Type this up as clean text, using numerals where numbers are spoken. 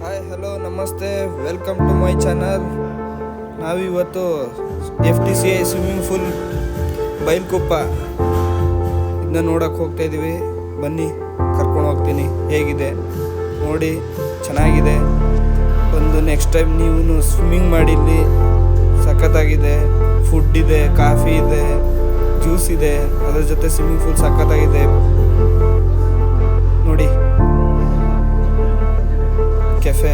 Hi hello ನಮಸ್ತೆ, welcome to my channel. ನಾವಿವತ್ತು FTCI swimming pool ಬೈಲ್ಕೊಪ್ಪ ಇದನ್ನ ನೋಡೋಕೆ ಹೋಗ್ತಾ ಇದ್ದೀವಿ. ಬನ್ನಿ, ಕರ್ಕೊಂಡು ಹೋಗ್ತೀನಿ. ಹೇಗಿದೆ ನೋಡಿ, ಚೆನ್ನಾಗಿದೆ. ಒಂದು ನೆಕ್ಸ್ಟ್ ಟೈಮ್ ನೀವು ಸ್ವಿಮ್ಮಿಂಗ್ ಮಾಡಿ. ಇಲ್ಲಿ ಸಖತ್ತಾಗಿದೆ. ಫುಡ್ ಇದೆ, ಕಾಫಿ ಇದೆ, ಜ್ಯೂಸ್ ಇದೆ, ಅದರ ಜೊತೆ ಸ್ವಿಮ್ಮಿಂಗ್ ಪೂಲ್ ಸಖತ್ತಾಗಿದೆ ನೋಡಿ. ಕೆಫೆ